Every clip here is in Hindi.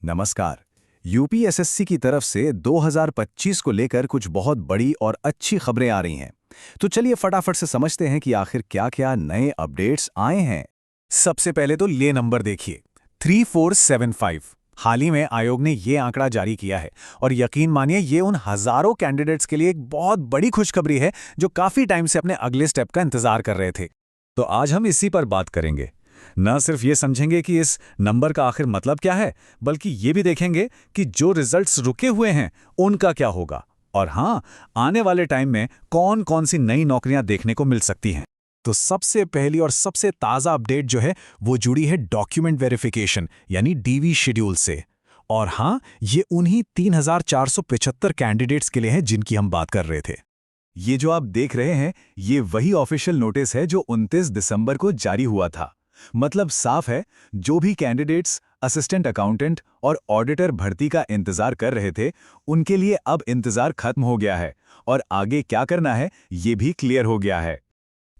नमस्कार। यूपीएसएससी की तरफ से 2025 को लेकर कुछ बहुत बड़ी और अच्छी खबरें आ रही हैं। तो चलिए फटाफट से समझते हैं कि आखिर क्या-क्या नए अपडेट्स आए हैं। सबसे पहले तो ये नंबर देखिए, 3475। हाल ही में आयोग ने ये आंकड़ा जारी किया है और यकीन मानिए ये उन हजारों कैंडिडेट्स के लिए एक बहुत बड़ी खुशखबरी है जो काफी टाइम से अपने अगले स्टेप का इंतजार कर रहे थे। तो आज हम इसी पर बात करेंगे। न सिर्फ ये समझेंगे कि इस नंबर का आखिर मतलब क्या है, बल्कि ये भी देखेंगे कि जो रिजल्ट्स रुके हुए हैं उनका क्या होगा और हाँ, आने वाले टाइम में कौन कौन सी नई नौकरियां देखने को मिल सकती हैं। तो सबसे पहली और सबसे ताज़ा अपडेट जो है वो जुड़ी है डॉक्यूमेंट वेरिफिकेशन यानी डीवी शेड्यूल से। और हाँ, ये उन्हीं 3475 कैंडिडेट्स के लिए है जिनकी हम बात कर रहे थे। ये जो आप देख रहे हैं ये वही ऑफिशियल नोटिस है जो 29 दिसंबर को जारी हुआ था। मतलब साफ है, जो भी कैंडिडेट्स असिस्टेंट अकाउंटेंट और ऑडिटर भर्ती का इंतजार कर रहे थे उनके लिए अब इंतजार खत्म हो गया है और आगे क्या करना है ये भी क्लियर हो गया है।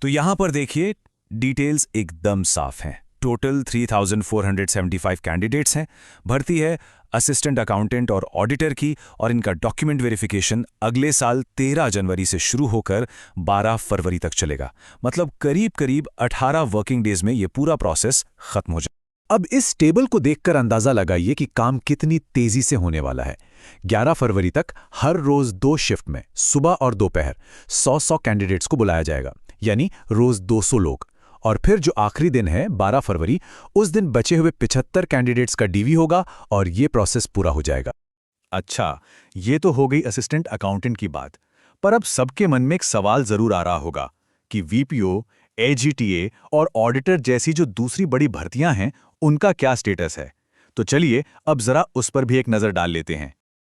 तो यहां पर देखिए, डिटेल्स एकदम साफ हैं। टोटल 3475 कैंडिडेट्स हैं। भर्ती है असिस्टेंट अकाउंटेंट और ऑडिटर की और इनका डॉक्यूमेंट वेरिफिकेशन अगले साल 13 जनवरी से शुरू होकर 12 फरवरी तक चलेगा। मतलब करीब करीब 18 वर्किंग डेज में ये पूरा प्रोसेस खत्म हो जाए। अब इस टेबल को देखकर अंदाजा लगाइए कि काम कितनी तेजी से होने वाला है। 11 फरवरी तक हर रोज 2 शिफ्ट में सुबह और दोपहर 100 कैंडिडेट्स को बुलाया जाएगा, यानी रोज 200 लोग। और फिर जो आखिरी दिन है 12 फरवरी, उस दिन बचे हुए 75 कैंडिडेट्स का डीवी होगा और ये प्रोसेस पूरा हो जाएगा। अच्छा, ये तो हो गई असिस्टेंट अकाउंटेंट की बात। पर अब सबके मन में एक सवाल जरूर आ रहा होगा कि वीपीओ, एजीटीए और ऑडिटर जैसी जो दूसरी बड़ी भर्तियां हैं उनका क्या स्टेटस है। तो चलिए अब जरा उस पर भी एक नजर डाल लेते हैं।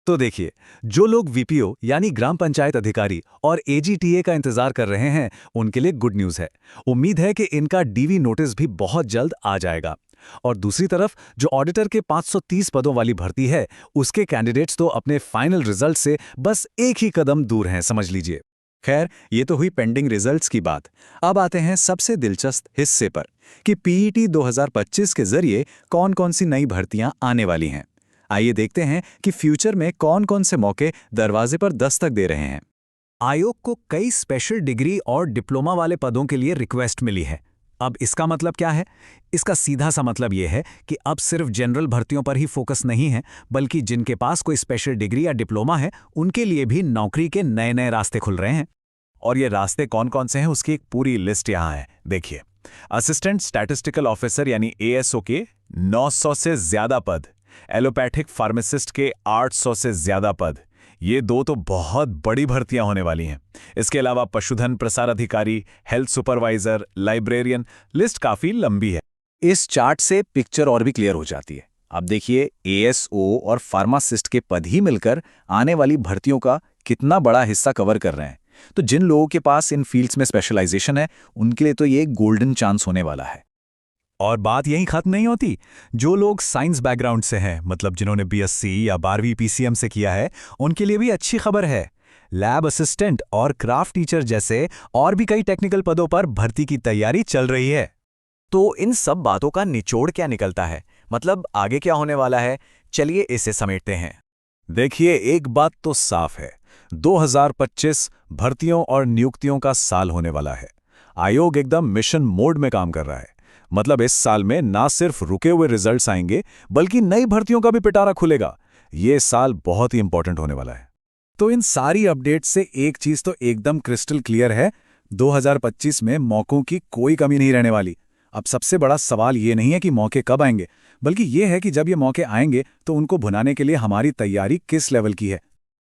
तो देखिए, जो लोग वीपीओ यानी ग्राम पंचायत अधिकारी और एजीटीए का इंतजार कर रहे हैं उनके लिए गुड न्यूज़ है। उम्मीद है कि इनका डीवी नोटिस भी बहुत जल्द आ जाएगा। और दूसरी तरफ जो ऑडिटर के 530 पदों वाली भर्ती है उसके कैंडिडेट्स तो अपने फाइनल रिजल्ट से बस एक ही कदम दूर हैं, समझ लीजिए। खैर, ये तो हुई पेंडिंग रिजल्ट्स की बात। अब आते हैं सबसे दिलचस्प हिस्से पर कि पीईटी 2025 के जरिए कौन कौन सी नई भर्तियां आने वाली हैं। आइए देखते हैं कि फ्यूचर में कौन कौन से मौके दरवाजे पर दस्तक दे रहे हैं। आयोग को कई स्पेशल डिग्री और डिप्लोमा वाले पदों के लिए रिक्वेस्ट मिली है। अब इसका मतलब क्या है? इसका सीधा सा मतलब यह है कि अब सिर्फ जनरल भर्तियों पर ही फोकस नहीं है, बल्कि जिनके पास कोई स्पेशल डिग्री या डिप्लोमा है उनके लिए भी नौकरी के नए नए रास्ते खुल रहे हैं। और ये रास्ते कौन कौन से हैं उसकी एक पूरी लिस्ट यहाँ है, देखिए। असिस्टेंट स्टैटिस्टिकल ऑफिसर यानी एएसओ के 900 से ज्यादा पद, एलोपैथिक फार्मासिस्ट के 800 से ज्यादा पद। ये 2 तो बहुत बड़ी भर्तियां होने वाली हैं। इसके अलावा पशुधन प्रसार अधिकारी, हेल्थ सुपरवाइजर, लाइब्रेरियन, लिस्ट काफी लंबी है। इस चार्ट से पिक्चर और भी क्लियर हो जाती है। अब देखिए, एएसओ और फार्मासिस्ट के पद ही मिलकर आने वाली भर्तियों का कितना बड़ा हिस्सा कवर कर रहे हैं। तो जिन लोगों के पास इन फील्ड्स में स्पेशलाइजेशन है उनके लिए तो ये गोल्डन चांस होने वाला है। और बात यहीं खत्म नहीं होती। जो लोग साइंस बैकग्राउंड से हैं, मतलब जिन्होंने बीएससी या 12वीं पीसीएम से किया है, उनके लिए भी अच्छी खबर है। लैब असिस्टेंट और क्राफ्ट टीचर जैसे और भी कई टेक्निकल पदों पर भर्ती की तैयारी चल रही है। तो इन सब बातों का निचोड़ क्या निकलता है, मतलब आगे क्या होने वाला है? चलिए इसे समेटते हैं। देखिए, एक बात तो साफ है, 2025 भर्तियों और नियुक्तियों का साल होने वाला है। आयोग एकदम मिशन मोड में काम कर रहा है। मतलब इस साल में ना सिर्फ रुके हुए रिजल्ट्स आएंगे बल्कि नई भर्तियों का भी पिटारा खुलेगा। ये साल बहुत ही इंपॉर्टेंट होने वाला है। तो इन सारी अपडेट्स से एक चीज तो एकदम क्रिस्टल क्लियर है, 2025 में मौकों की कोई कमी नहीं रहने वाली। अब सबसे बड़ा सवाल ये नहीं है कि मौके कब आएंगे, बल्कि ये है कि जब ये मौके आएंगे तो उनको भुनाने के लिए हमारी तैयारी किस लेवल की है।